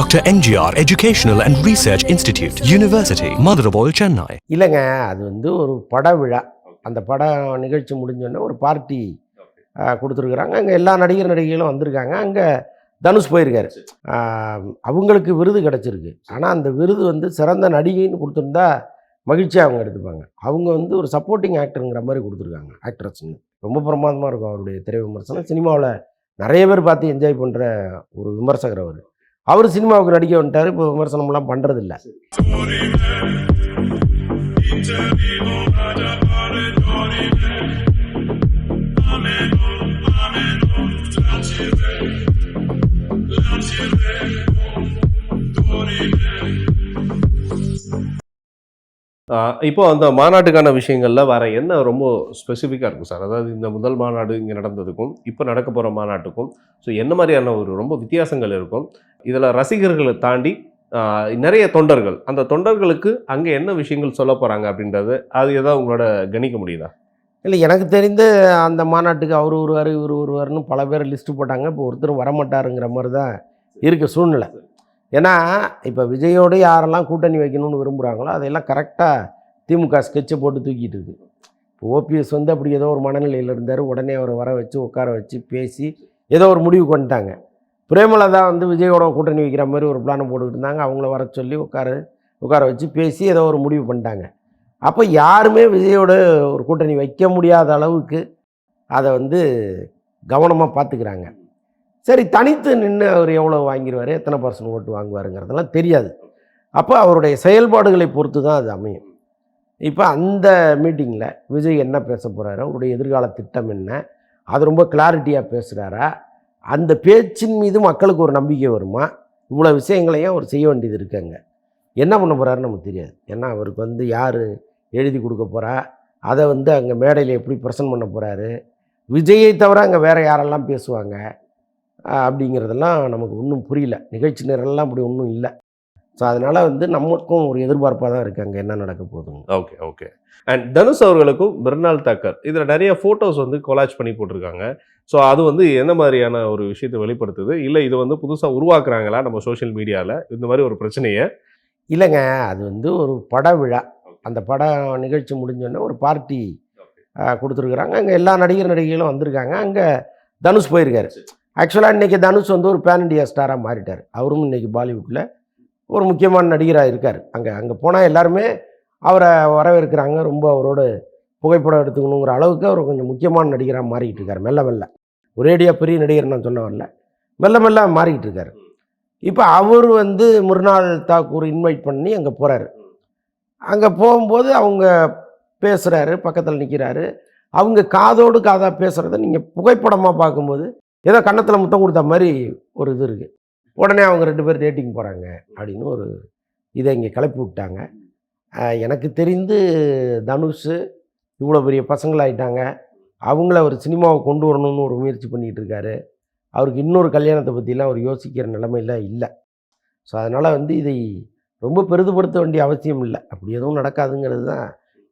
Dr. NGR Educational and Research Institute, University, Madurai, Chennai. இல்லைங்க, அது வந்து ஒரு பட விழா. அந்த பட நிகழ்ச்சி முடிஞ்சோடனே ஒரு பார்ட்டி கொடுத்துருக்குறாங்க. அங்கே எல்லா நடிகர் நடிகைகளும் வந்திருக்காங்க. அங்கே தனுஷ் போயிருக்காரு. அவங்களுக்கு விருது கிடச்சிருக்கு. ஆனால் அந்த விருது வந்து சிறந்த நடிகைன்னு கொடுத்துருந்தா மகிழ்ச்சியாக அவங்க எடுத்துப்பாங்க. அவங்க வந்து ஒரு சப்போர்ட்டிங் ஆக்டருங்கிற மாதிரி கொடுத்துருக்காங்க, ஆக்ட்ரஸ்ன்னு. ரொம்ப பிரமாதமாக இருக்கும் அவருடைய திரை விமர்சனம். சினிமாவில் நிறைய பேர் பார்த்து என்ஜாய் பண்ணுற ஒரு விமர்சகர் அவர். அவர் சினிமாவுக்கு நடிக்க வந்துட்டார். இப்போ விமர்சனம்லாம் பண்ணுறதில்ல. இப்போ அந்த மாநாட்டுக்கான விஷயங்கள்ல வேற என்ன ரொம்ப ஸ்பெசிஃபிக்காக இருக்கும் சார்? அதாவது இந்த முதல் மாநாடு இங்கே நடந்ததுக்கும் இப்போ நடக்க போகிற மாநாட்டுக்கும் ஸோ என்ன மாதிரியான ஒரு ரொம்ப வித்தியாசங்கள் இருக்கும்? இதில் ரசிகர்களை தாண்டி நிறைய தொண்டர்கள், அந்த தொண்டர்களுக்கு அங்கே என்ன விஷயங்கள் சொல்ல போகிறாங்க அப்படின்றது அது எதாவது உங்களோட கணிக்க முடியுதா? இல்லை, எனக்கு தெரிந்த அந்த மாநாட்டுக்கு அவர் ஒருவார் இவர் ஒருவார்னு பல பேர் லிஸ்ட்டு போட்டாங்க. இப்போ ஒருத்தரும் வரமாட்டாருங்கிற மாதிரி தான் இருக்க சூழ்நிலை. ஏன்னா இப்போ விஜயோடு யாரெல்லாம் கூட்டணி வைக்கணும்னு விரும்புகிறாங்களோ அதையெல்லாம் கரெக்டாக திமுக ஸ்கெட்சை போட்டு தூக்கிட்டு இருக்குது. இப்போ ஓபிஎஸ் வந்து அப்படி ஏதோ ஒரு மனநிலையில் இருந்தார். உடனே அவரை வர வச்சு உட்கார வச்சு பேசி ஏதோ ஒரு முடிவு கொண்டுட்டாங்க. பிரேமலதா வந்து விஜயோட கூட்டணி வைக்கிற மாதிரி ஒரு பிளானை போட்டுக்கிட்டு இருந்தாங்க. அவங்கள வர சொல்லி உட்கார வச்சு பேசி ஏதோ ஒரு முடிவு பண்ணிட்டாங்க. அப்போ யாருமே விஜயோட ஒரு கூட்டணி வைக்க முடியாத அளவுக்கு அதை வந்து கவனமாக பார்த்துக்கிறாங்க. சரி, தனித்து நின்று அவர் எவ்வளோ வாங்கிடுவார், எத்தனை % ஓட்டு வாங்குவாருங்கிறதெல்லாம் தெரியாது. அப்போ அவருடைய செயல்பாடுகளை பொறுத்து தான் அது அமையும். இப்போ அந்த மீட்டிங்கில் விஜய் என்ன பேச போகிறாரு, அவருடைய எதிர்கால திட்டம் என்ன, அது ரொம்ப கிளாரிட்டியாக பேசுகிறாரா, அந்த பேச்சின் மீது மக்களுக்கு ஒரு நம்பிக்கை வருமா, இவ்வளோ விஷயங்களையும் அவர் செய்ய வேண்டியது இருக்காங்க. என்ன பண்ண போகிறாருன்னு நமக்கு தெரியாது. ஏன்னா அவருக்கு வந்து யார் எழுதி கொடுக்க போகிறா, அதை வந்து அங்கே மேடையில் எப்படி ப்ரெசன்ட் பண்ண போகிறாரு, விஜயை தவிர அங்கே வேறு யாரெல்லாம் பேசுவாங்க அப்படிங்கிறதெல்லாம் நமக்கு ஒன்றும் புரியல. நிகழ்ச்சி நேரெல்லாம் அப்படி ஒன்றும் இல்லை. ஸோ அதனால் வந்து நமக்கும் ஒரு எதிர்பார்ப்பாக தான் இருக்குது அங்கே என்ன நடக்க போகுதுங்க. ஓகே. அண்ட் தனுஷ் அவர்களுக்கும் மிருனால் தாக்கர் இதில் நிறைய ஃபோட்டோஸ் வந்து கொலாஜ் பண்ணி போட்டிருக்காங்க. ஸோ அது வந்து என்ன மாதிரியான ஒரு விஷயத்தை வெளிப்படுத்துது? இல்லை இது வந்து புதுசாக உருவாக்குறாங்களா நம்ம சோஷியல் மீடியாவில் இந்த மாதிரி ஒரு பிரச்சனையை? இல்லைங்க, அது வந்து ஒரு பட விழா. அந்த பட நிகழ்ச்சி முடிஞ்சோடனே ஒரு பார்ட்டி கொடுத்துருக்குறாங்க. அங்கே எல்லா நடிகர் நடிகைகளும் வந்திருக்காங்க. அங்கே தனுஷ் போயிருக்காரு. ஆக்சுவலாக இன்றைக்கி தனுஷ் வந்து ஒரு பேன் இண்டியா ஸ்டாராக மாறிட்டார். அவரும் இன்றைக்கி பாலிவுட்டில் ஒரு முக்கியமான நடிகராக இருக்கார். அங்கே போனால் எல்லாருமே அவரை வரவேற்கிறாங்க. ரொம்ப அவரோட புகைப்படம் எடுத்துக்கணுங்கிற அளவுக்கு அவர் கொஞ்சம் முக்கியமான நடிகராக மாறிக்கிட்டு இருக்கார். மெல்ல ஒரேடியாக பெரிய நடிகர் நான் சொல்ல வரல, மெல்ல மாறிக்கிட்டு இருக்கார். இப்போ அவர் வந்து மிருனால் தாக்கூர் இன்வைட் பண்ணி அங்கே போகிறாரு. அங்கே போகும்போது அவங்க பேசுகிறாரு, பக்கத்தில் நிற்கிறாரு. அவங்க காதோடு காதாக பேசுகிறத நீங்கள் புகைப்படமாக பார்க்கும்போது ஏதோ கன்னத்தில் முத்தம் கொடுத்த மாதிரி ஒரு இது இருக்குது. உடனே அவங்க 2 பேர் டேட்டிங் போகிறாங்க அப்படின்னு ஒரு இதை இங்கே கிளப்பி விட்டாங்க. எனக்கு தெரிந்து தனுஷ் இவ்வளோ பெரிய பசங்களாயிட்டாங்க, அவங்கள அவர் சினிமாவை கொண்டு வரணும்னு ஒரு முயற்சி பண்ணிகிட்டு இருக்காரு. அவருக்கு இன்னொரு கல்யாணத்தை பற்றிலாம் அவர் யோசிக்கிற நிலைமையில் இல்லை. ஸோ அதனால் வந்து இதை ரொம்ப பெரிதுபடுத்த வேண்டிய அவசியம் இல்லை. அப்படி எதுவும் நடக்காதுங்கிறது தான்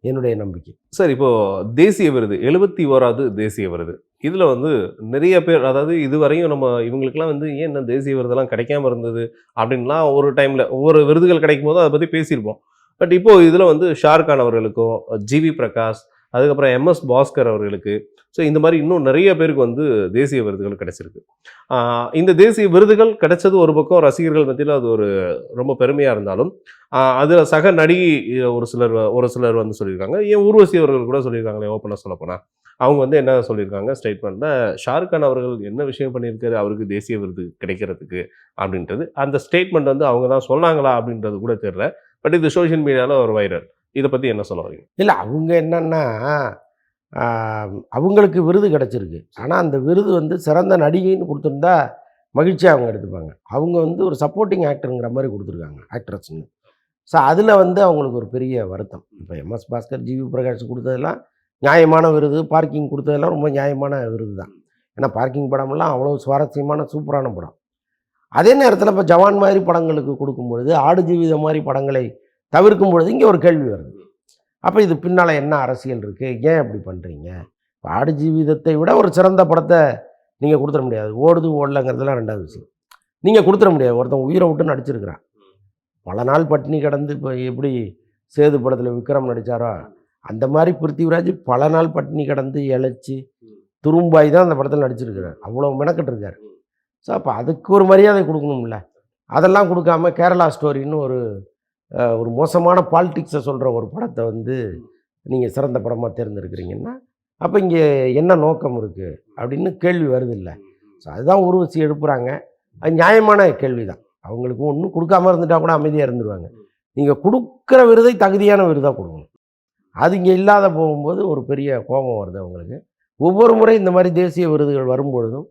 என்னுடைய நம்பிக்கை. சார், இப்போது தேசிய விருது 71வது தேசிய விருது இதில் வந்து நிறைய பேர், அதாவது இதுவரையும் நம்ம இவங்களுக்கெல்லாம் வந்து ஏன் இந்த தேசிய விருதெல்லாம் கிடைக்காம இருந்தது அப்படின்லாம் ஒரு டைமில் ஒவ்வொரு விருதுகள் கிடைக்கும் போது அதை பற்றி பேசியிருப்போம். பட் இப்போது இதில் வந்து ஷாருக்கான் அவர்களுக்கும், ஜிவி பிரகாஷ், அதுக்கப்புறம் MS பாஸ்கர் அவர்களுக்கு, ஸோ இந்த மாதிரி இன்னும் நிறைய பேருக்கு வந்து தேசிய விருதுகள் கிடைச்சிருக்கு. இந்த தேசிய விருதுகள் கிடைச்சது ஒரு பக்கம் ரசிகர்கள் மத்தியில் அது ஒரு ரொம்ப பெருமையாக இருந்தாலும், அதில் சக நடிகை ஒரு சிலர் வந்து சொல்லியிருக்காங்க. ஏன் ஊர்வசி அவர்கள் கூட சொல்லியிருக்காங்களே, ஓப்பனாக சொல்லப்போனால் அவங்க வந்து என்ன சொல்லியிருக்காங்க ஸ்டேட்மெண்ட்டில், ஷாருக்கான் அவர்கள் என்ன விஷயம் பண்ணியிருக்காரு அவருக்கு தேசிய விருது கிடைக்கிறதுக்கு அப்படின்றது, அந்த ஸ்டேட்மெண்ட் வந்து அவங்க தான் சொன்னாங்களா அப்படின்றது கூட தெரியல. பட் இது சோஷியல் மீடியாவில் ஒரு வைரல். இதை பற்றி என்ன சொல்ல வரீங்க? இல்லை, அவங்க என்னன்னா அவங்களுக்கு விருது கிடச்சிருக்கு. ஆனால் அந்த விருது வந்து சிறந்த நடிகைன்னு கொடுத்துருந்தா மகிழ்ச்சியாக அவங்க எடுத்துப்பாங்க. அவங்க வந்து ஒரு சப்போர்ட்டிங் ஆக்டருங்கிற மாதிரி கொடுத்துருக்காங்க, ஆக்ட்ரஸ்ன்னு. ஸோ அதில் வந்து அவங்களுக்கு ஒரு பெரிய வருத்தம். இப்போ MS பாஸ்கர், ஜிவி பிரகாஷ் கொடுத்ததெல்லாம் நியாயமான விருது, பார்க்கிங் கொடுத்ததெல்லாம் ரொம்ப நியாயமான விருது தான். ஏன்னா பார்க்கிங் படமெல்லாம் அவ்வளோ சுவாரஸ்யமான சூப்பரான படம். அதே நேரத்தில் இப்போ ஜவான் மாதிரி படங்களுக்கு கொடுக்கும்பொழுது, ஆடு ஜீவிதம் மாதிரி படங்களை தவிர்க்கும் பொழுது இங்கே ஒரு கேள்வி வருது. அப்போ இது பின்னால் என்ன அரசியல் இருக்குது, ஏன் அப்படி பண்ணுறீங்க? ஆடு ஜீவிதத்தை விட ஒரு சிறந்த படத்தை நீங்கள் கொடுத்துட முடியாது. ஓடுது ஓடலைங்கிறதுலாம் ரெண்டாவது விஷயம். நீங்கள் கொடுத்துட முடியாது. ஒருத்தன் உயிரை விட்டு நடிச்சிருக்கிறான். பல நாள் பட்டினி கிடந்து இப்போ எப்படி சேது படத்தில் விக்ரம் நடித்தாரோ அந்த மாதிரி பிருத்திவிராஜ் பல நாள் பட்டினி கிடந்து இழைச்சி துரும்பாய் தான் அந்த படத்தில் நடிச்சிருக்கிறார். அவ்வளோ மெனக்கட்டு இருக்கார். ஸோ அப்போ அதுக்கு ஒரு மரியாதை கொடுக்கணும்ல. அதெல்லாம் கொடுக்காம கேரளா ஸ்டோரின்னு ஒரு மோசமான பாலிடிக்ஸை சொல்கிற ஒரு படத்தை வந்து நீங்கள் சிறந்த படமாக தேர்ந்தெடுக்கிறீங்கன்னா அப்போ இங்கே என்ன நோக்கம் இருக்குது அப்படின்னு கேள்வி வருது இல்லை. ஸோ அதுதான் உருவசி எழுப்புகிறாங்க. அது நியாயமான கேள்வி தான். அவங்களுக்கு ஒன்றும் கொடுக்காம இருந்துட்டா கூட அமைதியாக இருந்துருவாங்க. நீங்கள் கொடுக்குற விருதை தகுதியான விருதாக கொடுக்கணும். அது இங்கே இல்லாத போகும்போது ஒரு பெரிய கோபம் வருது அவங்களுக்கு. ஒவ்வொரு முறை இந்த மாதிரி தேசிய விருதுகள் வரும்பொழுதும்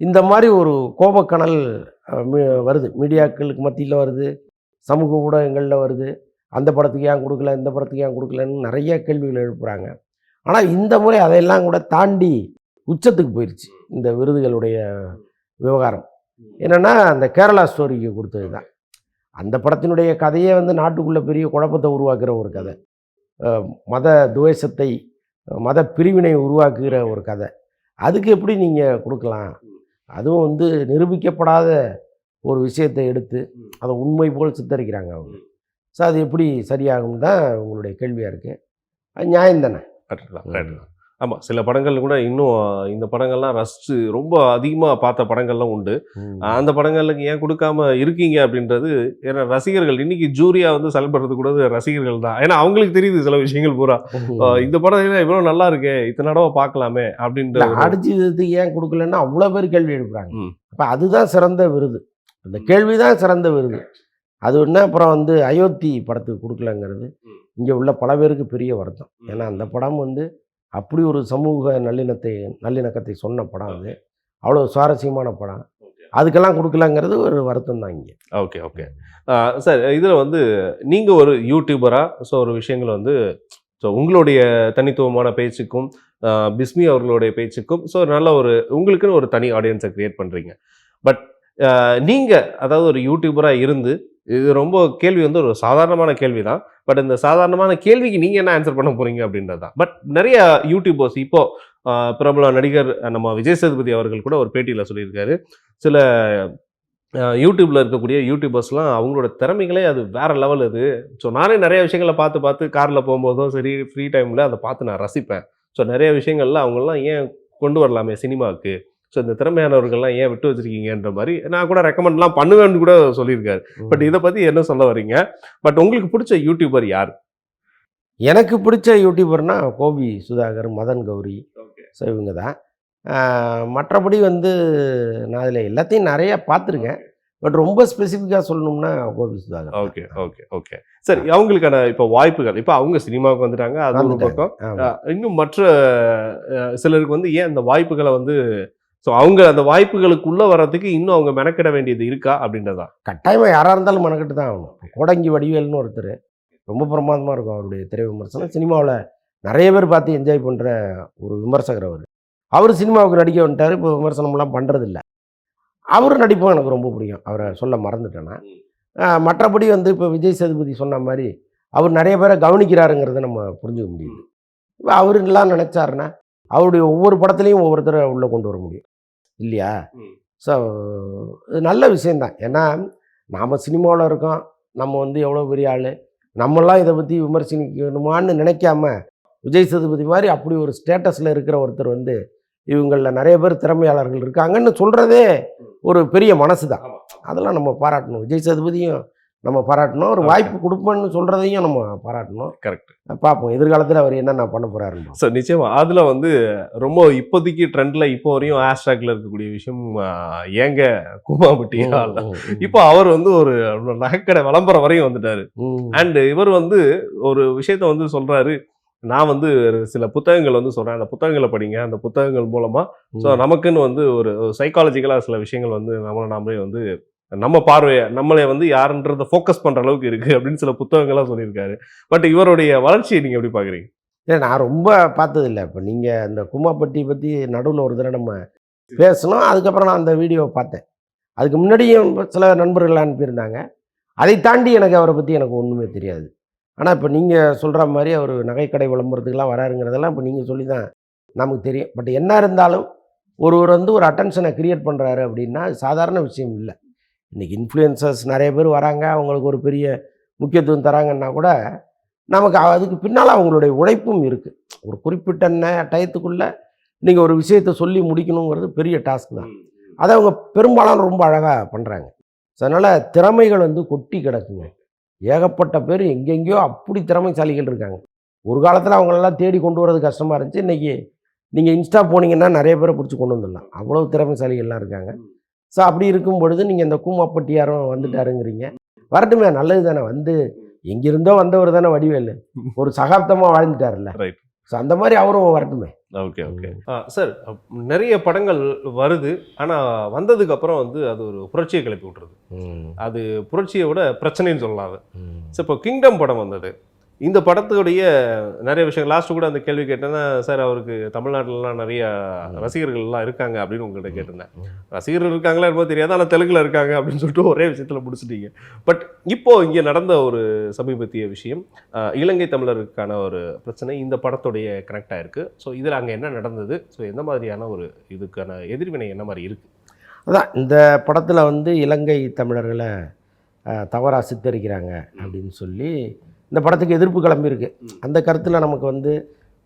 இந்த மாதிரி ஒரு கோபக்கனல் வருது. மீடியாக்களுக்கு மத்தியில் வருது, சமூக ஊடகங்களில் வருது. அந்த படத்துக்கு ஏன் கொடுக்கல, இந்த படத்துக்கு ஏன் கொடுக்கலன்னு நிறைய கேள்விகள் எழுப்புகிறாங்க. ஆனால் இந்த முறை அதையெல்லாம் கூட தாண்டி உச்சத்துக்கு போயிடுச்சு இந்த விருதுகளுடைய விவகாரம். என்னென்னா அந்த கேரளா ஸ்டோரிக்கு கொடுத்தது தான். அந்த படத்தினுடைய கதையே வந்து நாட்டுக்குள்ளே பெரிய குழப்பத்தை உருவாக்குற ஒரு கதை, மத துவேஷத்தை மத பிரிவினை உருவாக்குகிற ஒரு கதை. அதுக்கு எப்படி நீங்கள் கொடுக்கலாம்? அதுவும் வந்து நிரூபிக்கப்படாத ஒரு விஷயத்தை எடுத்து அதை உண்மை போல் சித்தரிக்கிறாங்க அவங்க. ஸோ அது எப்படி சரியாகும் தான் உங்களுடைய கேள்வியாக இருக்குது. அது நியாயம் தானே. ஆமாம், சில படங்கள் கூட இன்னும் இந்த படங்கள்லாம் ரசித்து ரொம்ப அதிகமாக பார்த்த படங்கள்லாம் உண்டு. அந்த படங்களுக்கு ஏன் கொடுக்காம இருக்கீங்க அப்படின்றது, ஏன்னா ரசிகர்கள் இன்னைக்கு ஜூரியாக வந்து செயல்படுறது கூட ரசிகர்கள் தான். ஏன்னா அவங்களுக்கு தெரியுது சில விஷயங்கள் பூரா. இந்த படம் இவ்வளோ நல்லா இருக்கே, இத்தனை தடவை பார்க்கலாமே அப்படின்ற அடிச்சதுக்கு ஏன் கொடுக்கலன்னா அவ்வளோ பேர் கேள்வி எழுப்புறாங்க. அப்போ அதுதான் சிறந்த விருது. அந்த கேள்வி தான் சிறந்த விருது. அது ஒன்று. அப்புறம் வந்து அயோத்தி படத்துக்கு கொடுக்கலங்கிறது இங்கே உள்ள பல பேருக்கு பெரிய வருத்தம். ஏன்னா அந்த படம் வந்து அப்படி ஒரு சமூக நல்லிணக்கத்தை சொன்ன படம். அது அவ்வளோ சுவாரஸ்யமான படம். அதுக்கெல்லாம் கொடுக்கலங்கிறது ஒரு வருத்தம் தான் இங்கே. ஓகே ஓகே சார், இதில் வந்து நீங்கள் ஒரு யூடியூபராக ஸோ ஒரு விஷயங்கள் வந்து ஸோ உங்களுடைய தனித்துவமான பேச்சுக்கும் பிஸ்மி அவர்களுடைய பேச்சுக்கும் ஸோ நல்ல ஒரு உங்களுக்குன்னு ஒரு தனி ஆடியன்ஸை க்ரியேட் பண்ணுறீங்க. பட் நீங்கள் அதாவது ஒரு யூடியூபராக இருந்து, இது ரொம்ப கேள்வி வந்து ஒரு சாதாரணமான கேள்வி தான். பட் இந்த சாதாரணமான கேள்விக்கு நீங்கள் என்ன ஆன்சர் பண்ண போகிறீங்க அப்படின்றது தான். பட் நிறைய யூடியூபர்ஸ் இப்போது பிரபல நடிகர் நம்ம விஜய் சேதுபதி அவர்கள் கூட ஒரு பேட்டியில் சொல்லியிருக்காரு, சில யூடியூப்பில் இருக்கக்கூடிய யூடியூபர்ஸ்லாம் அவங்களோட திறமைகளே அது வேறு லெவல். அது ஸோ நானே நிறைய விஷயங்களை பார்த்து காரில் போகும்போதோ சரி, ஃப்ரீ டைமில் அதை பார்த்து நான் ரசிப்பேன். ஸோ நிறைய விஷயங்கள்ல அவங்களாம் ஏன் கொண்டு வரலாமே சினிமாவுக்கு, ஸோ இந்த திறமையானவர்கள்லாம் ஏன் விட்டு வச்சிருக்கீங்கன்ற மாதிரி நான் கூட ரெக்கமெண்ட்லாம் பண்ணுவேன்னு கூட சொல்லியிருக்காரு. பட் இதை பற்றி என்ன சொல்ல வரீங்க? பட் உங்களுக்கு பிடிச்ச யூடியூபர் யார்? எனக்கு பிடிச்ச யூடியூபர்னா கோபி சுதாகர், மதன் கௌரி. ஸோ இவங்க தான். மற்றபடி வந்து நான் அதில் எல்லாத்தையும் நிறையா பார்த்துருக்கேன். பட் ரொம்ப ஸ்பெசிஃபிக்காக சொல்லணும்னா Gopi Sudhakar. Okay okay okay சரி, அவங்களுக்கான இப்போ வாய்ப்புகள், இப்போ அவங்க சினிமாவுக்கு வந்துட்டாங்க, அது ஒரு பக்கம். இன்னும் மற்ற சிலருக்கு வந்து ஏன் அந்த வாய்ப்புகளை வந்து ஸோ அவங்க அந்த வாய்ப்புகளுக்குள்ளே வர்றதுக்கு இன்னும் அவங்க மெனக்கிட வேண்டியது இருக்கா அப்படின்றதா? கட்டாயமாக யாராக இருந்தாலும் மெனக்கிட்டு தான் ஆகணும். கோடங்கி வடிவேல்னு ஒருத்தர் ரொம்ப பிரமாதமாக இருக்கும் அவருடைய திரை விமர்சனம். சினிமாவில் நிறைய பேர் பார்த்து என்ஜாய் பண்ணுற ஒரு விமர்சகர் அவர் சினிமாவுக்கு நடிக்க வந்துட்டார். இப்போ விமர்சனம்லாம் பண்ணுறதில்ல. அவர் நடிப்பும் எனக்கு ரொம்ப பிடிக்கும். அவரை சொல்ல மறந்துட்டேன்னா. மற்றபடி வந்து இப்போ விஜய் சேதுபதி சொன்ன மாதிரி அவர் நிறைய பேரை கவனிக்கிறாருங்கிறத நம்ம புரிஞ்சுக்க முடியுது. இப்போ அவருலாம் நினச்சாருன்னா அவருடைய ஒவ்வொரு படத்துலையும் ஒவ்வொருத்தரை உள்ளே கொண்டு வர முடியும் இல்லையா? ஸோ இது நல்ல விஷயந்தான். ஏன்னா நாம் சினிமாவில் இருக்கோம், நம்ம வந்து எவ்வளோ பெரிய ஆள், நம்மளாம் இதை பற்றி விமர்சிக்கணுமான்னு நினைக்காம விஜய் சேதுபதி மாதிரி அப்படி ஒரு ஸ்டேட்டஸில் இருக்கிற ஒருத்தர் வந்து இவங்களில் நிறைய பேர் திறமையாளர்கள் இருக்காங்கன்னு சொல்கிறதே ஒரு பெரிய மனசு தான். அதெல்லாம் நம்ம பாராட்டணும். விஜய் சேதுபதியும் நம்ம பாராட்டணும். ஒரு வாய்ப்பு கொடுப்போன்னு சொல்கிறதையும் நம்ம பாராட்டணும். கரெக்ட். பார்ப்போம் எதிர்காலத்தில் அவர் என்னென்ன பண்ண போகிறாருன்னு. சார் நிச்சயமாக அதில் வந்து ரொம்ப இப்போதைக்கு ட்ரெண்டில் இப்போ வரையும் ஹேஷ்டேக்கில் இருக்கக்கூடிய விஷயம் ஏங்க கூமாப்பட்டி. இப்போ அவர் வந்து ஒரு நகைக்கடை விளம்பரம் வரையும் வந்துட்டார். அண்டு இவர் வந்து ஒரு விஷயத்த வந்து சொல்கிறாரு, நான் வந்து சில புத்தகங்கள் வந்து சொல்கிறேன், அந்த புத்தகங்களை படிங்க, அந்த புத்தகங்கள் மூலமாக ஸோ நமக்குன்னு வந்து ஒரு சைக்காலஜிக்கலாக சில விஷயங்கள் வந்து நாமளே வந்து நம்ம பார்வையை நம்மளை வந்து யாருன்றதை ஃபோக்கஸ் பண்ணுற அளவுக்கு இருக்குது அப்படின்னு சில புத்தகங்கள்லாம் சொல்லியிருக்காரு. பட் இவருடைய வளர்ச்சியை நீங்கள் எப்படி பார்க்குறீங்க? இல்லை, நான் ரொம்ப பார்த்ததில்லை. இப்போ நீங்கள் அந்த கூமாப்பட்டி பற்றி நடுவில் ஒரு தடவை நம்ம பேசணும். அதுக்கப்புறம் நான் அந்த வீடியோவை பார்த்தேன். அதுக்கு முன்னாடியும் சில நண்பர்கள் அனுப்பியிருந்தாங்க. அதை தாண்டி எனக்கு அவரை பற்றி எனக்கு ஒன்றுமே தெரியாது. ஆனால் இப்போ நீங்கள் சொல்கிற மாதிரி அவர் நகைக்கடை விளம்பரத்துக்கெலாம் வராருங்கிறதெல்லாம் இப்போ நீங்கள் சொல்லி தான் நமக்கு தெரியும். பட் என்ன இருந்தாலும் ஒருவர் வந்து ஒரு அட்டென்ஷனை க்ரியேட் பண்ணுறாரு அப்படின்னா அது சாதாரண விஷயம் இல்லை. இன்றைக்கி இன்ஃப்ளூயன்சர்ஸ் நிறைய பேர் வராங்க, அவங்களுக்கு ஒரு பெரிய முக்கியத்துவம் தராங்கன்னா கூட நமக்கு அதுக்கு பின்னால் அவங்களுடைய உழைப்பும் இருக்குது. ஒரு குறிப்பிட்ட டயத்துக்குள்ளே நீங்கள் ஒரு விஷயத்தை சொல்லி முடிக்கணுங்கிறது பெரிய டாஸ்க் தான். அதை அவங்க பெரும்பாலும் ரொம்ப அழகாக பண்ணுறாங்க. ஸோ அதனால் திறமைகள் வந்து கொட்டி கிடக்குங்க. ஏகப்பட்ட பேர் எங்கெங்கேயோ அப்படி திறமைசாலிகள் இருக்காங்க. ஒரு காலத்தில் அவங்களெல்லாம் தேடி கொண்டு வரது கஷ்டமாக இருந்துச்சு. இன்றைக்கி நீங்கள் இன்ஸ்டா போனீங்கன்னா நிறைய பேரை பிடிச்சி கொண்டு வந்துடலாம். அவ்வளோ திறமைசாலிகள்லாம் இருக்காங்க. ஸோ அப்படி இருக்கும் பொழுது நீங்கள் இந்த கூமாப்பட்டியாரும் வந்துட்டாருங்கிறீங்க. வரட்டுமே, நல்லது தானே. வந்து எங்கிருந்தோ வந்தவர் தானே வடிவேலு, ஒரு சகாப்தமாக வாழ்ந்துட்டார்ல. ரைட். ஸோ அந்த மாதிரி அவரும் வரட்டுமே. Okay okay. சார், நிறைய படங்கள் வருது, ஆனால் வந்ததுக்கு அப்புறம் வந்து அது ஒரு புரட்சியை கிளப்பி விட்டுருது. அது புரட்சியை விட பிரச்சனைன்னு சொல்லலாம் அது. ஸோ இப்போ கிங்டம் படம் வந்தது. இந்த படத்துடைய நிறைய விஷயம் லாஸ்ட்டு கூட அந்த கேள்வி கேட்டேன்னா, சார் அவருக்கு தமிழ்நாட்டிலலாம் நிறைய ரசிகர்கள்லாம் இருக்காங்க அப்படின்னு உங்கள்கிட்ட கேட்டிருந்தேன். ரசிகர்கள் இருக்காங்களா என்னமோ தெரியாது, ஆனால் தெலுங்கில் இருக்காங்க அப்படின்னு சொல்லிட்டு ஒரே விஷயத்தில் முடிச்சிட்டீங்க. பட் இப்போது இங்கே நடந்த ஒரு சமீபத்திய விஷயம், இலங்கை தமிழருக்கான ஒரு பிரச்சனை இந்த படத்துடைய கனெக்ட் ஆகிருக்கு. ஸோ இதில் அங்கே என்ன நடந்தது, ஸோ எந்த மாதிரியான ஒரு இதுக்கான எதிர்வினை என்ன மாதிரி இருக்குது? அதான் இந்த படத்தில் வந்து இலங்கை தமிழர்களை தவறாக சித்தரிக்கிறாங்க அப்படின்னு சொல்லி இந்த படத்துக்கு எதிர்ப்பு கிளம்பியிருக்கு. அந்த கருத்தில் நமக்கு வந்து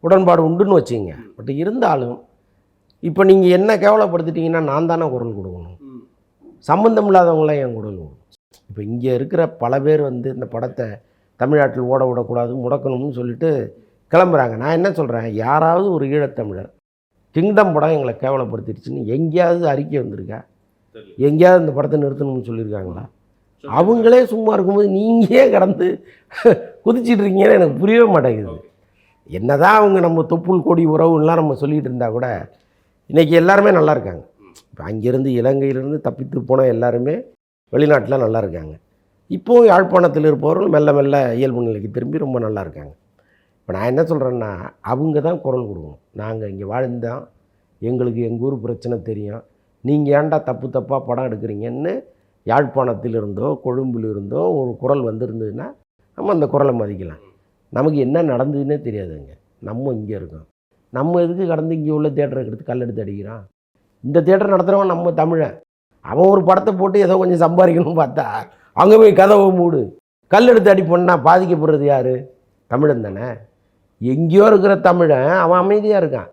உடன்பாடு உண்டுன்னு வச்சுங்க. பட் இருந்தாலும் இப்போ நீங்கள் என்ன கேவலப்படுத்திட்டீங்கன்னா நான் தானே குரல் கொடுக்கணும், சம்மந்தம் இல்லாதவங்களாம் என் குரல் கொடுக்கணும். இப்போ இங்கே இருக்கிற பல பேர் வந்து இந்த படத்தை தமிழ்நாட்டில் ஓட விடக்கூடாது, முடக்கணும்னு சொல்லிட்டு கிளம்புறாங்க. நான் என்ன சொல்கிறேன், யாராவது ஒரு ஈழத்தமிழர் கிங்டம் படம் எங்களை கேவலப்படுத்திடுச்சுன்னு எங்கேயாவது அறிக்கை வந்திருக்கா? எங்கேயாவது இந்த படத்தை நிறுத்தணும்னு சொல்லியிருக்காங்களா? அவங்களே சும்மா இருக்கும்போது நீங்கள் கடந்து குதிச்சிட்ருக்கீங்கன்னு எனக்கு புரியவே மாட்டேங்குது. என்னதான் அவங்க நம்ம தொப்புள் கொடி உறவுலாம் நம்ம சொல்லிகிட்டு இருந்தால் கூட இன்றைக்கி எல்லாருமே நல்லா இருக்காங்க. இப்போ அங்கேருந்து இலங்கையிலேருந்து தப்பித்து போன எல்லாருமே வெளிநாட்டில் நல்லா இருக்காங்க. இப்போது யாழ்ப்பாணத்தில் இருப்பவர்கள் மெல்ல மெல்ல இயல்பு நிலைக்கு திரும்பி ரொம்ப நல்லா இருக்காங்க. இப்போ நான் என்ன சொல்கிறேன்னா, அவங்க தான் குரல் கொடுக்கணும். நாங்கள் இங்கே வாழ்ந்தான், எங்களுக்கு எங்கள் ஊர் பிரச்சனை தெரியும், நீங்கள் ஏன்டா தப்பு தப்பாக படம் எடுக்கிறீங்கன்னு யாழ்ப்பாணத்திலிருந்தோ கொழும்பிலிருந்தோ ஒரு குரல் வந்திருந்ததுன்னா நம்ம அந்த குரலை மதிக்கலாம். நமக்கு என்ன நடந்ததுன்னே தெரியாதுங்க. நம்ம இங்கே இருக்கோம், நம்ம எதுக்கு கடந்து இங்கே உள்ள தேட்டரை எடுத்து கல் எடுத்து அடிக்கிறான்? இந்த தேட்டர் நடத்துகிறவன் நம்ம தமிழன். அவன் ஒரு படத்தை போட்டு ஏதோ கொஞ்சம் சம்பாதிக்கணும்னு பார்த்தா அங்கே போய் கதவை மூடு, கல் எடுத்து அடிப்போன்னா பாதிக்கப்படுறது யார்? தமிழன் தானே. எங்கேயோ இருக்கிற தமிழன் அவன் அமைதியாக இருக்கான்.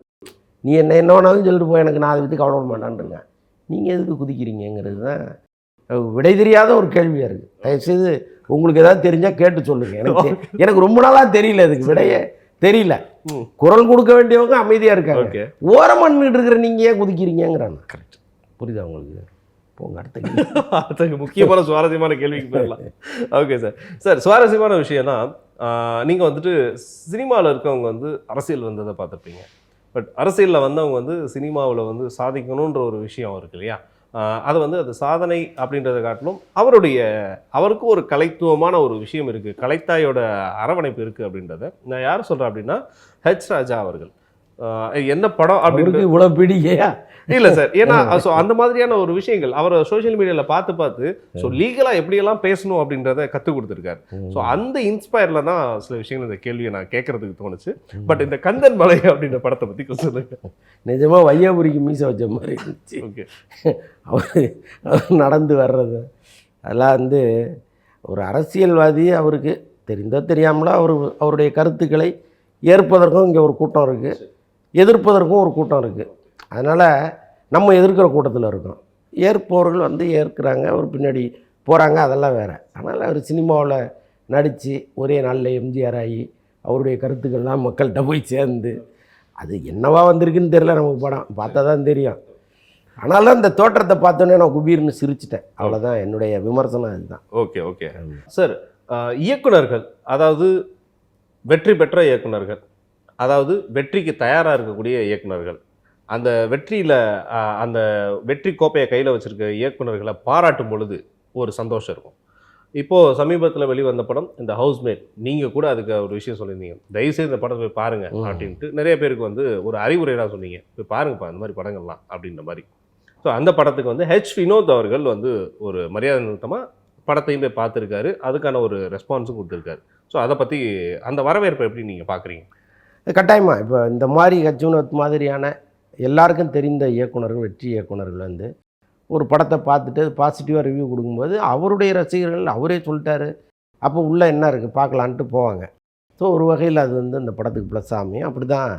நீ என்ன வேணாலும் சொல்லிட்டு போய், எனக்கு நான் அதை பற்றி கவலைப்பட மாட்டான்ருங்க. நீங்கள் எதுக்கு குதிக்கிறீங்கிறது தான் விடை தெரியாத ஒரு கேள்வியாக இருக்குது. தயவுசெய்து உங்களுக்கு ஏதாவது தெரிஞ்சால் கேட்டு சொல்லுங்கள். எனக்கு ரொம்ப நாளாக தெரியல, இதுக்கு விடையே தெரியல. குரல் கொடுக்க வேண்டியவங்க அமைதியாக இருக்காங்க, ஓரமாக நின்றுட்டு இருக்கிற நீங்கள் ஏன் குதிக்கிறீங்கிறாங்க. கரெக்ட், புரியுதா உங்களுக்கு? போங்க அடுத்த முக்கியமான சுவாரஸ்யமான கேள்விக்கு போயிடலாம். Okay sir. சார், சுவாரஸ்யமான விஷயம்னா, நீங்கள் வந்துட்டு சினிமாவில் இருக்கவங்க வந்து அரசியல் வந்ததை பார்த்துருப்பீங்க. பட் அரசியலில் வந்தவங்க வந்து சினிமாவில் வந்து சாதிக்கணுன்ற ஒரு விஷயம் இருக்குது இல்லையா? அது வந்து அது சாதனை அப்படின்றத காட்டிலும் அவருக்கு ஒரு கலைத்துவமான ஒரு விஷயம் இருக்குது, கலைத்தாயோட அரவணைப்பு இருக்குது அப்படின்றத நான் யார் சொல்கிறேன் அப்படின்னா ஹெச் ராஜா அவர்கள். என்ன படம் அப்படின்னு இவ்வளோ பிடிக்கையா இல்லை சார், ஏன்னா ஸோ அந்த மாதிரியான ஒரு விஷயங்கள் அவர் சோஷியல் மீடியாவில் பார்த்து ஸோ லீகலாக எப்படியெல்லாம் பேசணும் அப்படின்றத கற்றுக் கொடுத்துருக்காரு. ஸோ அந்த இன்ஸ்பயரில் தான் சில விஷயங்கள் இந்த கேள்வியை நான் கேட்கறதுக்கு தோணுச்சு. பட் இந்த கந்தன் மலை அப்படின்ற படத்தை பற்றி கொஞ்சம் சொல்லுங்க. நிஜமாக வையாபுரிக்கு மீசை வச்ச மாதிரி இருந்துச்சு. ஓகே, அவர் நடந்து வர்றது அதெல்லாம் வந்து ஒரு அரசியல்வாதி, அவருக்கு தெரிந்தோ தெரியாமலோ அவருடைய கருத்துக்களை ஏற்பதற்கும் இங்கே ஒரு கூட்டம் இருக்குது, எதிர்ப்பதற்கும் ஒரு கூட்டம் இருக்குது. அதனால் நம்ம எதிர்க்கிற கூட்டத்தில் இருக்கோம். ஏற்பவர்கள் வந்து ஏற்கிறாங்க, அவர் பின்னாடி போகிறாங்க, அதெல்லாம் வேறு. அதனால் அவர் சினிமாவில் நடித்து ஒரே நாளில் எம்ஜிஆர் ஆகி அவருடைய கருத்துக்கள்லாம் மக்கள்கிட்ட போய் சேர்ந்து அது என்னவா வந்திருக்குன்னு தெரியல, நமக்கு படம் பார்த்தா தான் தெரியும். ஆனாலும் அந்த தோற்றத்தை பார்த்தோன்னே நான் குபீர்னு சிரிச்சிட்டேன். அவ்வளோதான் என்னுடைய விமர்சனம். அதுதான். Okay okay sir. இயக்குனர்கள், அதாவது வெற்றி பெற்ற இயக்குனர்கள், அதாவது வெற்றிக்கு தயாராக இருக்கக்கூடிய இயக்குனர்கள், அந்த வெற்றியில் அந்த வெற்றி கோப்பையை கையில் வச்சுருக்க இயக்குனர்களை பாராட்டும் பொழுது ஒரு சந்தோஷம் இருக்கும். இப்போது சமீபத்தில் வெளிவந்த படம் இந்த ஹவுஸ்மேட், நீங்கள் கூட அதுக்கு ஒரு விஷயம் சொல்லியிருந்தீங்க, தயவுசெய்து இந்த படத்தை போய் பாருங்கள் அப்படின்ட்டு நிறைய பேருக்கு வந்து ஒரு அறிவுரையாக சொன்னீங்க, போய் பாருங்கப்பா இந்த மாதிரி படங்கள்லாம் அப்படின்ற மாதிரி. ஸோ அந்த படத்துக்கு வந்து ஹெச் வினோத் அவர்கள் வந்து ஒரு மரியாதை நிறுத்தமாக படத்தையும் போய் பார்த்துருக்காரு, அதுக்கான ஒரு ரெஸ்பான்ஸும் கொடுத்துருக்காரு. ஸோ அதை பற்றி அந்த வரவேற்பை எப்படி நீங்கள் பார்க்குறீங்க? கட்டாயமாக இப்போ இந்த மாதிரி ஹெச் வினோத் மாதிரியான எல்லாருக்கும் தெரிந்த இயக்குனர்கள், வெற்றி இயக்குனர்கள் வந்து ஒரு படத்தை பார்த்துட்டு பாசிட்டிவாக ரிவ்யூ கொடுக்கும்போது அவருடைய ரசிகர்கள் அவரே சொல்லிட்டாரு, அப்போ உள்ளே என்ன இருக்குது பார்க்கலான்ட்டு போவாங்க. ஸோ ஒரு வகையில் அது வந்து அந்த படத்துக்கு ப்ளஸ் அமையும். அப்படி தான்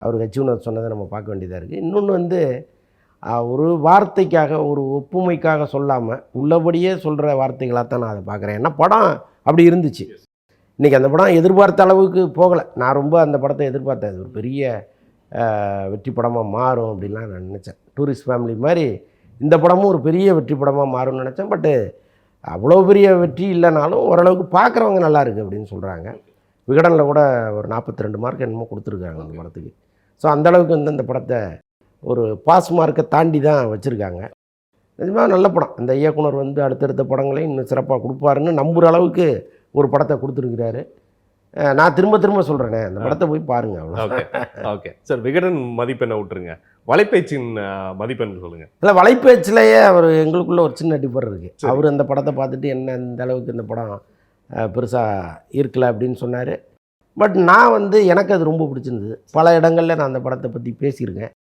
அவர் வச்சுன்னு சொன்னதை நம்ம பார்க்க வேண்டியதாக இருக்குது. இன்னொன்று வந்து ஒரு வார்த்தைக்காக ஒரு ஒப்புமைக்காக சொல்லாமல் உள்ளபடியே சொல்கிற வார்த்தைகளாக தான் நான் அதை பார்க்குறேன். ஏன்னா படம் அப்படி இருந்துச்சு. இன்றைக்கி அந்த படம் எதிர்பார்த்த அளவுக்கு போகலை. நான் ரொம்ப அந்த படத்தை எதிர்பார்த்தேன். அது ஒரு பெரிய வெற்றி படமாக மாறும் அப்படின்லாம் நான் நினச்சேன். டூரிஸ்ட் ஃபேமிலி மாதிரி இந்த படமும் ஒரு பெரிய வெற்றி படமாக மாறும்னு நினச்சேன். பட்டு அவ்வளோ பெரிய வெற்றி இல்லைனாலும் ஓரளவுக்கு பார்க்குறவங்க நல்லா இருக்குது அப்படின்னு சொல்கிறாங்க. விகடனில் கூட ஒரு 42 மார்க் என்னமோ கொடுத்துருக்காங்க அந்த படத்துக்கு. ஸோ அந்தளவுக்கு வந்து அந்த படத்தை ஒரு பாஸ் மார்க்கை தாண்டி தான் வச்சுருக்காங்க. நிஜமாக நல்ல படம். அந்த இயக்குனர் வந்து அடுத்தடுத்த படங்களையும் இன்னும் சிறப்பாக கொடுப்பாருன்னு நம்புகிற அளவுக்கு ஒரு படத்தை கொடுத்துருக்கிறாரு. நான் திரும்ப திரும்ப சொல்கிறேனே, அந்த படத்தை போய் பாருங்கள். அவ்வளோ. ஓகே சார், விகடன் மதிப்பெண்ணை விட்டுருங்க, வலைப்பேச்சின் மதிப்பெண் சொல்லுங்கள். இல்லை, வலைப்பேச்சிலேயே அவர் எங்களுக்குள்ள ஒரு சின்ன டிஃபர் இருக்குது. அவர் அந்த படத்தை பார்த்துட்டு என்ன இந்த அளவுக்கு இந்த படம் பெருசாக இருக்கலை அப்படின்னு சொன்னார். பட் நான் வந்து எனக்கு அது ரொம்ப பிடிச்சிருந்தது. பல இடங்களில் நான் அந்த படத்தை பற்றி பேசியிருக்கேன்,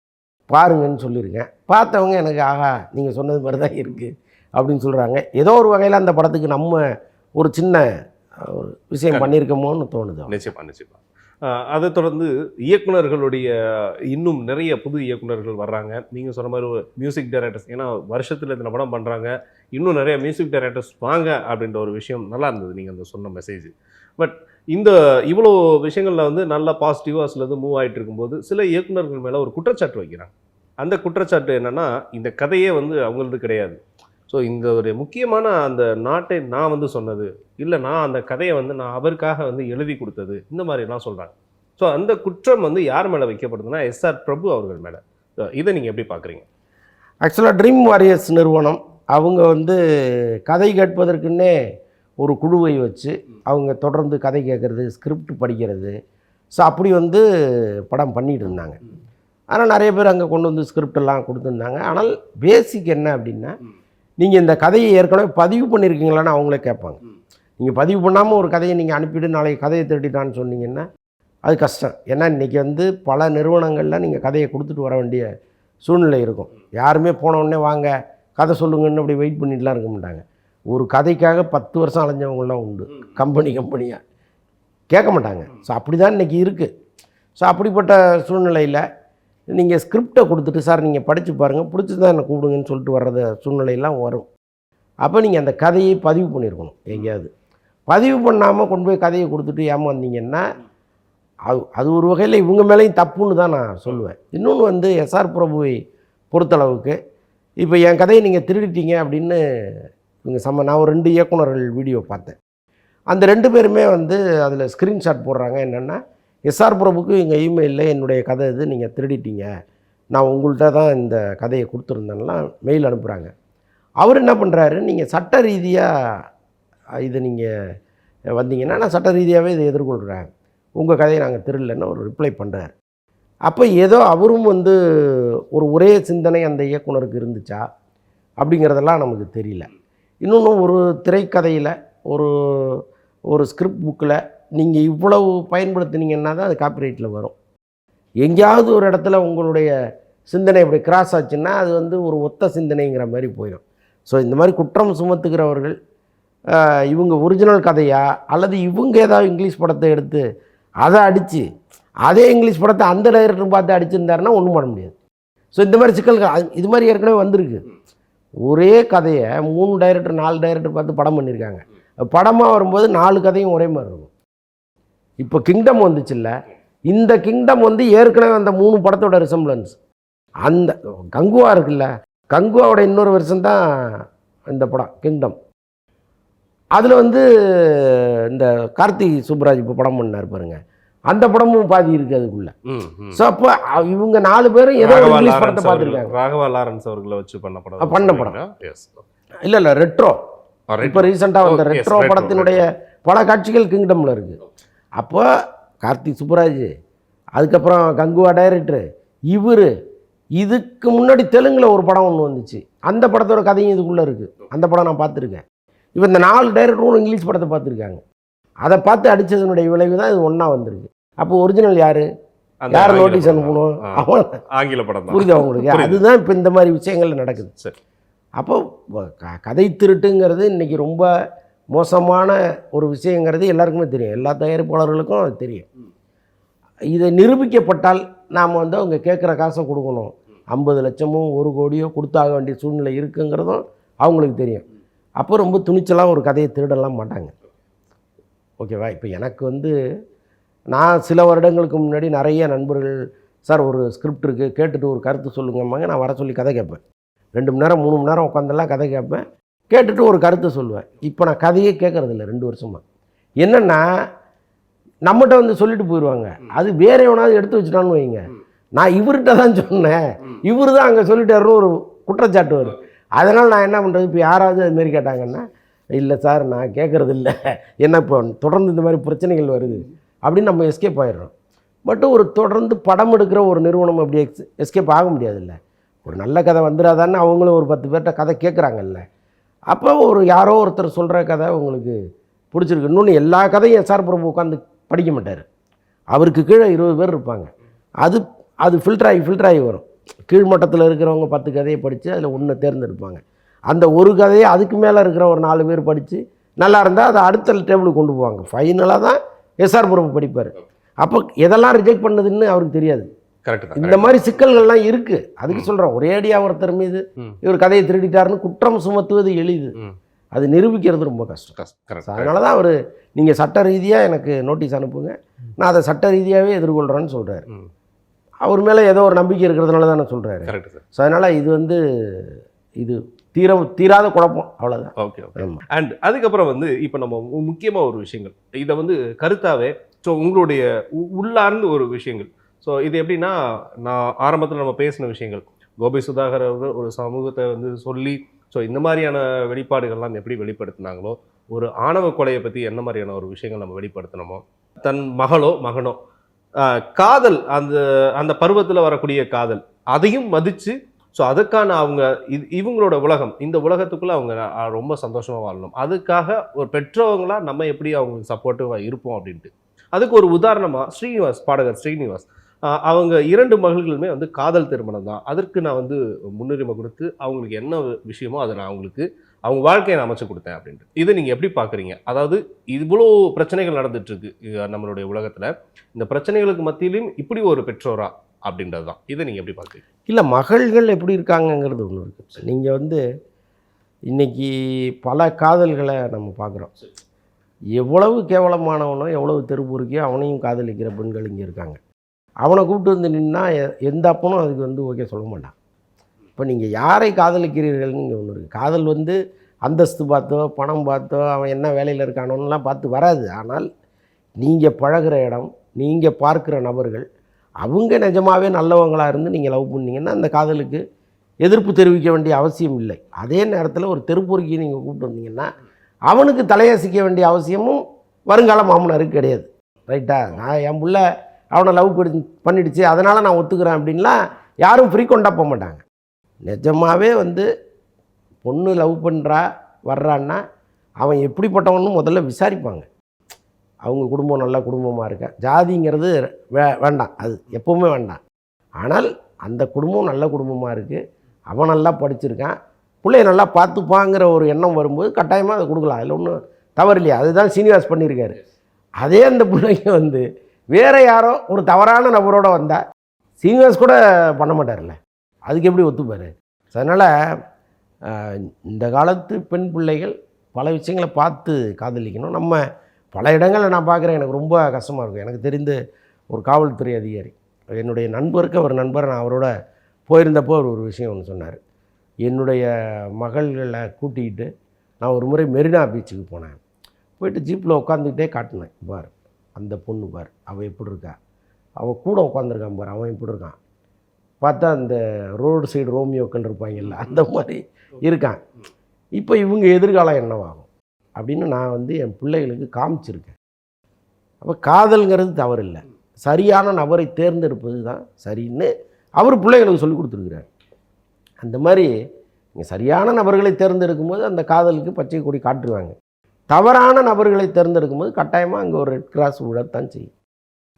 பாருங்கன்னு சொல்லியிருக்கேன். பார்த்தவங்க எனக்கு ஆஹா நீங்கள் சொன்னது மாதிரி தான் இருக்குது அப்படின்னு சொல்கிறாங்க. ஏதோ ஒரு வகையில் அந்த படத்துக்கு நம்ம ஒரு சின்ன ஒரு விஷயம் பண்ணியிருக்கோமோன்னு தோணுது. நிச்சயமாக. அதை தொடர்ந்து இயக்குனர்களுடைய இன்னும் நிறைய புது இயக்குனர்கள் வர்றாங்க. நீங்கள் சொன்ன மாதிரி மியூசிக் டைரக்டர்ஸ், ஏன்னா வருஷத்தில் இந்த படம் பண்ணுறாங்க, இன்னும் நிறைய மியூசிக் டைரக்டர்ஸ் வாங்க அப்படின்ற ஒரு விஷயம் நல்லா இருந்தது நீங்கள் அந்த சொன்ன மெசேஜ். பட் இந்த இவ்வளோ விஷயங்களில் வந்து நல்லா பாசிட்டிவாக சிலது மூவ் ஆகிட்டு இருக்கும்போது சில இயக்குனர்கள் மேலே ஒரு குற்றச்சாட்டு வைக்கிறாங்க. அந்த குற்றச்சாட்டு என்னென்னா, இந்த கதையே வந்து அவங்களது கிடையாது. ஸோ இந்த ஒரு முக்கியமான அந்த நாட்டை நான் வந்து சொன்னது இல்லை, நான் அந்த கதையை வந்து நான் அவருக்காக வந்து எழுதி கொடுத்தது, இந்த மாதிரிலாம் சொல்கிறாங்க. ஸோ அந்த குற்றம் வந்து யார் மேலே வைக்கப்படுதுன்னா எஸ்ஆர் பிரபு அவர்கள் மேலே. இதை நீங்கள் எப்படி பார்க்குறீங்க? ஆக்சுவலாக ட்ரீம் வாரியர்ஸ் நிறுவனம் அவங்க வந்து கதை கேட்பதற்குன்னே ஒரு குழுவை வச்சு அவங்க தொடர்ந்து கதை கேட்குறது, ஸ்கிரிப்ட் படிக்கிறது, ஸோ அப்படி வந்து படம் பண்ணிகிட்டு இருந்தாங்க. ஆனால் நிறைய பேர் அங்கே கொண்டு வந்து ஸ்கிரிப்டெல்லாம் கொடுத்துருந்தாங்க. ஆனால் பேசிக் என்ன அப்படின்னா, நீங்கள் இந்த கதையை ஏற்கனவே பதிவு பண்ணியிருக்கீங்களான்னு அவங்களே கேட்பாங்க. நீங்கள் பதிவு பண்ணாமல் ஒரு கதையை நீங்கள் அனுப்பிவிட்டு நாளைக்கு கதையை திருட்டிட்டான்னு சொன்னீங்கன்னா அது கஷ்டம். ஏன்னா இன்றைக்கி வந்து பல நிறுவனங்களில் நீங்கள் கதையை கொடுத்துட்டு வர வேண்டிய சூழ்நிலை இருக்கும். யாருமே போனவுடனே வாங்க கதை சொல்லுங்கன்னு அப்படி வெயிட் பண்ணிட்டுலாம் இருக்க மாட்டாங்க. ஒரு கதைக்காக 10 வருஷம் அலைஞ்சவங்களாம் உண்டு. கம்பெனியாக கேட்க மாட்டாங்க. ஸோ அப்படி தான் இன்றைக்கி இருக்குது. ஸோ அப்படிப்பட்ட சூழ்நிலையில் நீங்கள் ஸ்கிரிப்டை கொடுத்துட்டு சார் நீங்கள் படித்து பாருங்கள், பிடிச்சதான் என்னை கூப்பிடுங்கன்னு சொல்லிட்டு வர்றது சூழ்நிலையெல்லாம் வரும். அப்போ நீங்கள் அந்த கதையை பதிவு பண்ணியிருக்கணும். எங்கேயாவது பதிவு பண்ணாமல் கொண்டு போய் கதையை கொடுத்துட்டு ஏமாந்தீங்கன்னா அது ஒரு வகையில் இவங்க மேலேயும் தப்புன்னு தான் நான் சொல்லுவேன். இன்னொன்று வந்து எஸ்ஆர் பிரபுவை பொறுத்தளவுக்கு இப்போ என் கதையை நீங்கள் திருடிட்டீங்க அப்படின்னு இவங்க நான் ஒரு 2 இயக்குனர்கள் வீடியோ பார்த்தேன். அந்த 2 பேருமே வந்து அதில் ஸ்க்ரீன்ஷாட் போடுறாங்க. என்னென்னா, எஸ்ஆர் பிரபுக்கு எங்கள் இமெயிலில் என்னுடைய கதை இது நீங்கள் திருடிட்டீங்க, நான் உங்கள்கிட்ட தான் இந்த கதையை கொடுத்துருந்தேன்லாம் மெயில் அனுப்புகிறாங்க. அவர் என்ன பண்ணுறாரு, நீங்கள் சட்ட ரீதியாக இதை நீங்கள் வந்தீங்கன்னா நான் சட்ட ரீதியாகவே இதை எதிர்கொள்கிறேன், உங்கள் கதையை நாங்கள் திருடலைன்னு ஒரு ரிப்ளை பண்ணுறாரு. அப்போ ஏதோ அவரும் வந்து ஒரே சிந்தனை அந்த இயக்குனருக்கு இருந்துச்சா அப்படிங்கிறதெல்லாம் நமக்கு தெரியல. இன்னொன்று, ஒரு திரைக்கதையில் ஒரு ஸ்கிரிப்ட் புக்கில் நீங்கள் இவ்வளவு பயன்படுத்தினீங்கன்னா தான் அது காப்பிரைட்டில் வரும். எங்கேயாவது ஒரு இடத்துல உங்களுடைய சிந்தனை இப்படி கிராஸ் ஆச்சுன்னா அது வந்து ஒரு ஒத்த சிந்தனைங்கிற மாதிரி போயிடும். ஸோ இந்த மாதிரி குற்றம் சுமத்துகிறவர்கள் இவங்க ஒரிஜினல் கதையா அல்லது இவங்க ஏதாவது இங்கிலீஷ் படத்தை எடுத்து அதை அடித்து அதே இங்கிலீஷ் படத்தை அந்த டைரக்டர் பார்த்து அடிச்சிருந்தாருன்னா ஒன்றும் பண்ண முடியாது. ஸோ இந்த மாதிரி சிக்கல்கள் இது மாதிரி ஏற்கனவே வந்திருக்கு. ஒரே கதையை 3 டைரக்டர் 4 டைரக்டர் பார்த்து படம் பண்ணியிருக்காங்க. படமாக வரும்போது 4 கதையும் ஒரே மாதிரி இருக்கும். இப்போ கிங்டம் வந்துச்சுல்ல, இந்த கிங்டம் வந்து ஏற்கனவே அந்த 3 படத்தோட ரிசம்பிளன்ஸ். அந்த கங்குவா இருக்குல்ல, கங்குவாவோட இன்னொரு வருஷம் தான் இந்த படம் கிங்டம். அதில் வந்து இந்த கார்த்திக் சுப்ராஜ் இப்போ படம் பண்ணார் பாருங்க, அந்த படமும் பாதி இருக்குது அதுக்குள்ள. ஸோ அப்போ இவங்க 4 பேரும் ஏதோ இங்கிலீஷ் படத்தை பார்த்துருக்காங்க. ராகவா லாரன்ஸ் அவர்களை வச்சு பண்ண படம் இல்லை ரெட்ரோ. இப்போ ரீசெண்டாக வந்த ரெட்ரோ படத்தினுடைய பல காட்சிகள் கிங்டமில் இருக்குது. அப்போ கார்த்திக் சுப்ராஜ், அதுக்கப்புறம் கங்குவா டைரக்டரு, இதுக்கு முன்னாடி தெலுங்கில் ஒரு படம் ஒன்று வந்துச்சு, அந்த படத்தோட கதையும் இதுக்குள்ளே இருக்குது. அந்த படம் நான் பார்த்துருக்கேன். இப்போ இந்த 4 டைரக்டரும் இங்கிலீஷ் படத்தை பார்த்துருக்காங்க. அதை பார்த்து அடித்ததனுடைய விளைவு தான் இது ஒன்றா வந்திருக்கு. அப்போ ஒரிஜினல் யார் நோட்டீஸ் அனுப்பணும், அவன் ஆங்கில படம் புரியுது அவங்களுக்கு. அதுதான் இப்போ இந்த மாதிரி விஷயங்கள் நடக்குது. சரி, அப்போ கதை திருட்டுங்கிறது இன்றைக்கி ரொம்ப மோசமான ஒரு விஷயங்கிறது எல்லாருக்குமே தெரியும், எல்லா தயாரிப்பாளர்களுக்கும் அது தெரியும். இதை நிரூபிக்கப்பட்டால் நாம் வந்து அவங்க கேட்குற காசை கொடுக்கணும், 50 லட்சமோ 1 கோடியோ கொடுத்தாக வேண்டிய சூழ்நிலை இருக்குங்கிறதும் அவங்களுக்கு தெரியும். அப்போ ரொம்ப துணிச்சலாக ஒரு கதையை திருடலாம் மாட்டாங்க. ஓகேவா? இப்போ எனக்கு வந்து நான் சில வருடங்களுக்கு முன்னாடி நிறைய நண்பர்கள், சார் ஒரு ஸ்கிரிப்ட் இருக்குது கேட்டுட்டு ஒரு கருத்து சொல்லுங்கம்மாங்க, நான் வர சொல்லி கதை கேட்பேன். 2 மணி நேரம் 3 மணி நேரம் உட்காந்தெல்லாம் கதை கேட்பேன், கேட்டுட்டு ஒரு கருத்து சொல்லுவேன். இப்போ நான் கதையே கேட்குறதில்ல 2 வருஷமாக. என்னென்னா நம்மகிட்ட வந்து சொல்லிட்டு போயிடுவாங்க, அது வேற எவனாவது எடுத்து வச்சுட்டான்னு வைங்க, நான் இவர்கிட்ட தான் சொன்னேன், இவர் தான் அங்கே சொல்லிட்டாருன்னு ஒரு குற்றச்சாட்டு வரும். அதனால் நான் என்ன பண்ணுறது, இப்போ யாராவது அதுமாரி கேட்டாங்கன்னா, இல்லை சார் நான் கேட்குறது இல்லை, ஏன்னா இப்போ தொடர்ந்து இந்த மாதிரி பிரச்சனைகள் வருது அப்படின்னு நம்ம எஸ்கேப் ஆகிடுறோம். பட் ஒரு தொடர்ந்து படம் எடுக்கிற ஒரு நிறுவனம் அப்படி எஸ்கேப் ஆக முடியாதுல்ல. ஒரு நல்ல கதை வந்துடாதான்னு அவங்களும் ஒரு 10 பேர்கிட்ட கதை கேட்குறாங்கல்ல. அப்போ ஒரு யாரோ ஒருத்தர் சொல்கிற கதை உங்களுக்கு பிடிச்சிருக்கு. இன்னொன்று எல்லா கதையும் எஸ்ஆர் பிரபு உட்காந்து படிக்க மாட்டார், அவருக்கு கீழே 20 பேர் இருப்பாங்க. அது ஃபில்டர் ஆகி வரும். கீழ்மட்டத்தில் இருக்கிறவங்க 10 கதையை படித்து அதில் ஒன்று தேர்ந்தெடுப்பாங்க. அந்த ஒரு கதையை அதுக்கு மேலே இருக்கிற ஒரு 4 பேர் படித்து நல்லா இருந்தால் அதை அடுத்த டேபிளுக்கு கொண்டு போவாங்க. ஃபைனலாக தான் எஸ்ஆர் பிரபு படிப்பார். அப்போ எதெல்லாம் ரிஜெக்ட் பண்ணதுன்னு அவருக்கு தெரியாது. கரெக்ட். இந்த மாதிரி சிக்கல்கள்லாம் இருக்குது. அதுக்கு சொல்கிறோம், ஒரேடியாக ஒருத்தர் மீது இவர் கதையை திருடிட்டாருன்னு குற்றம் சுமத்துவது எளிது, அது நிரூபிக்கிறது ரொம்ப கஷ்டம். அதனால தான் அவர் நீங்கள் சட்ட ரீதியாக எனக்கு நோட்டீஸ் அனுப்புங்க, நான் அதை சட்ட ரீதியாகவே எதிர்கொள்கிறேன்னு சொல்கிறார். அவர் மேலே ஏதோ ஒரு நம்பிக்கை இருக்கிறதுனால தான் நான் சொல்கிறாரு. ஸோ அதனால் இது வந்து இது தீராத குழப்பம், அவ்வளோதான். ஓகே. அண்ட் அதுக்கப்புறம் வந்து இப்போ நம்ம முக்கியமாக ஒரு விஷயங்கள் இதை வந்து கருத்தாவே, ஸோ உங்களுடைய உள்ளார்ந்து ஒரு விஷயங்கள். ஸோ இது எப்படின்னா, நான் ஆரம்பத்தில் நம்ம பேசின விஷயங்கள், கோபி சுதாகர் அவர்கள் ஒரு சமூகத்தை வந்து சொல்லி, ஸோ இந்த மாதிரியான வெளிப்பாடுகள்லாம் எப்படி வெளிப்படுத்தினாங்களோ, ஒரு ஆணவ கொலையை பற்றி என்ன மாதிரியான ஒரு விஷயங்கள் நம்ம வெளிப்படுத்தினோமோ, தன் மகனோ காதல், அந்த பருவத்தில் வரக்கூடிய காதல் அதையும் மதித்து, ஸோ அதுக்கான அவங்க இவங்களோட உலகம், இந்த உலகத்துக்குள்ளே அவங்க ரொம்ப சந்தோஷமாக வாழணும், அதுக்காக ஒரு பெற்றவங்களாக நம்ம எப்படி அவங்களுக்கு சப்போர்ட்டிவாக இருப்போம் அப்படின்ட்டு. அதுக்கு ஒரு உதாரணமாக பாடகர் ஸ்ரீனிவாஸ், அவங்க 2 மகள்களுமே வந்து காதல் திருமணம் தான், அதற்கு நான் வந்து முன்னுரிமை கொடுத்து அவங்களுக்கு என்ன விஷயமோ அதை நான் அவங்களுக்கு அவங்க வாழ்க்கையை நான் அமைச்சு கொடுத்தேன் அப்படின்ட்டு. இதை நீங்கள் எப்படி பார்க்குறீங்க? அதாவது இவ்வளோ பிரச்சனைகள் நடந்துட்டுருக்கு நம்மளுடைய உலகத்தில், இந்த பிரச்சனைகளுக்கு மத்தியிலும் இப்படி ஒரு பெற்றோரா அப்படின்றது தான். இதை நீங்கள் எப்படி பார்க்குறீங்க? இல்லை, மகள்கள் எப்படி இருக்காங்கங்கிறது ஒன்று இருக்குது. நீங்கள் வந்து இன்றைக்கி பல காதல்களை நம்ம பார்க்குறோம். எவ்வளவு கேவலமானவனோ எவ்வளவு தெருப்பொறுக்கியோ அவனையும் காதலிக்கிற பெண்கள் இங்கே இருக்காங்க. அவனை கூப்பிட்டு வந்து நின்னா எந்த அப்பனும் அதுக்கு வந்து ஓகே சொல்ல மாட்டான். இப்போ நீங்கள் யாரை காதலிக்கிறீர்கள்னு இங்கே ஒன்று இருக்குது. காதல் வந்து அந்தஸ்து பார்த்தோ பணம் பார்த்தோ அவன் என்ன வேலையில் இருக்கானோன்னெலாம் பார்த்து வராது. ஆனால் நீங்கள் பழகிற இடம், நீங்கள் பார்க்குற நபர்கள், அவங்க நிஜமாகவே நல்லவங்களாக இருந்து நீங்கள் லவ் பண்ணிங்கன்னா அந்த காதலுக்கு எதிர்ப்பு தெரிவிக்க வேண்டிய அவசியம் இல்லை. அதே நேரத்தில் ஒரு தெருப்பொறுக்கி நீங்கள் கூப்பிட்டு வந்தீங்கன்னா அவனுக்கு தலையசிக்க வேண்டிய அவசியமும் வருங்கால மாமனாருக்கு கிடையாது. ரைட்டா? நான் என் புள்ள அவனை லவ் பண்ணிடுச்சு அதனால் நான் ஒத்துக்கிறேன் அப்படின்லாம் யாரும் ஃப்ரீக்வெண்ட்டாக போக மாட்டாங்க. நிஜமாகவே வந்து பொண்ணு லவ் பண்ணுறா வர்றான்னா அவன் எப்படிப்பட்டவன்னு முதல்ல விசாரிப்பாங்க. அவங்க குடும்பம் நல்ல குடும்பமாக இருக்கா, ஜாதிங்கிறது வேண்டாம், அது எப்போவுமே வேண்டாம். ஆனால் அந்த குடும்பம் நல்ல குடும்பமாக இருக்குது, அவன் நல்லா படிச்சிருக்கான், பிள்ளைய நல்லா பார்த்துப்பாங்கிற ஒரு எண்ணம் வரும்போது கட்டாயமாக அதை கொடுக்கலாம். அதில் ஒன்றும் தவறு இல்லையா? அதுதான் சீனிவாஸ் பண்ணியிருக்காரு. அதே அந்த பிள்ளைங்க வந்து வேறு யாரோ ஒரு தவறான நபரோடு வந்தால் சீனிவாஸ் கூட பண்ண மாட்டார்ல, அதுக்கு எப்படி ஒத்துப்பார்? அதனால் இந்த காலத்து பெண் பிள்ளைகள் பல விஷயங்களை பார்த்து காதலிக்கணும். நம்ம பல இடங்களில் நான் பார்க்குறேன், எனக்கு ரொம்ப கஷ்டமாக இருக்கும். எனக்கு தெரிந்த ஒரு காவல்துறை அதிகாரி, என்னுடைய நண்பருக்கு ஒரு நண்பர், நான் அவரோட போயிருந்தப்போ ஒரு விஷயம் ஒன்று சொன்னார். என்னுடைய மகள்களை கூட்டிக்கிட்டு நான் ஒரு முறை மெரினா பீச்சுக்கு போனேன். போயிட்டு ஜீப்பில் உட்காந்துக்கிட்டே காட்டினேன், பார் அந்த பொண்ணு பார் அவள் எப்படி இருக்கா, அவள் கூட உட்காந்துருக்கான் பார் அவன் எப்படி இருக்கான், பார்த்தா அந்த ரோடு சைடு ரோமியோக்கள் இருப்பாங்கல்ல அந்த மாதிரி இருக்கான். இப்போ இவங்க எதிர்காலம் என்னவாகும் அப்படின்னு நான் வந்து என் பிள்ளைகளுக்கு காமிச்சிருக்கேன். அப்போ காதல்ங்கிறது தவறு இல்லை, சரியான நபரை தேர்ந்தெடுப்பது தான் சரின்னு அவர் பிள்ளைகளுக்கு சொல்லி கொடுத்துருக்குறார். அந்த மாதிரி நீங்கள் சரியான நபர்களை தேர்ந்தெடுக்கும் போது அந்த காதலுக்கு பச்சை கொடி காட்டுருவாங்க. தவறான நபர்களை தேர்ந்தெடுக்கும் போது கட்டாயமாக அங்கே ஒரு ரெட் கிராஸ் விழத்தான் செய்யும்.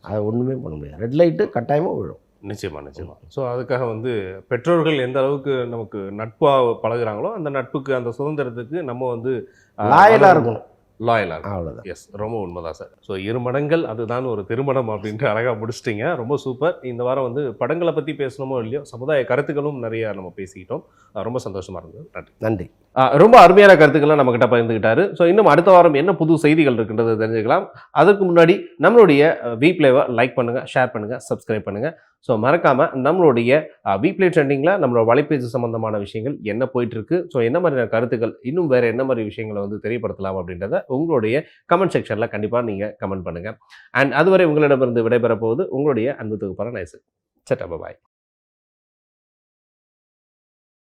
அதை ஒன்றுமே பண்ண முடியாது. ரெட் லைட்டு கட்டாயமாக விழும். நிச்சயமா நிச்சயமா. ஸோ அதுக்காக வந்து பெற்றோர்கள் எந்த அளவுக்கு நமக்கு நட்பாக பழகுறாங்களோ அந்த நட்புக்கு அந்த சுதந்திரத்துக்கு நம்ம வந்து லாயலாக இருக்கணும். லாயலாக அவ்வளோதான். எஸ், ரொம்ப உண்மைதான் சார். ஸோ இருமடங்கள் அதுதான் ஒரு திருமணம் அப்படின்ட்டு அழகாக முடிச்சிட்டிங்க. ரொம்ப சூப்பர். இந்த வாரம் வந்து படங்களை பற்றி பேசணுமோ இல்லையோ சமுதாய கருத்துக்களும் நிறைய நம்ம பேசிக்கிட்டோம். ரொம்ப சந்தோஷமாக இருந்தது. நன்றி. நன்றி. ரொம்ப அருமையான கருத்துக்கள்லாம் நம்மக்கிட்ட பகிர்ந்துக்கிட்டாரு. ஸோ இன்னும் அடுத்த வாரம் என்ன புது செய்திகள் இருக்குன்றதை தெரிஞ்சுக்கலாம். அதற்கு முன்னாடி நம்மளுடைய வீப்ளேவை லைக் பண்ணுங்கள், ஷேர் பண்ணுங்கள், சப்ஸ்கிரைப் பண்ணுங்கள். ஸோ மறக்காமல் நம்மளுடைய வீப்ளே ட்ரெண்டிங்கில் நம்மளோட வலைபேசி சம்பந்தமான விஷயங்கள் என்ன போயிட்டுருக்கு, ஸோ என்ன மாதிரியான கருத்துக்கள், இன்னும் வேறு என்ன மாதிரி விஷயங்களை வந்து தெரியப்படுத்தலாம் அப்படின்றத உங்களுடைய கமெண்ட் செக்ஷனில் கண்டிப்பாக நீங்கள் கமெண்ட் பண்ணுங்கள். அண்ட் அதுவரை உங்களிடமிருந்து விடைபெற போவது உங்களுடைய அன்பு தொகுப்பான நைசு. சட்டா பாய்.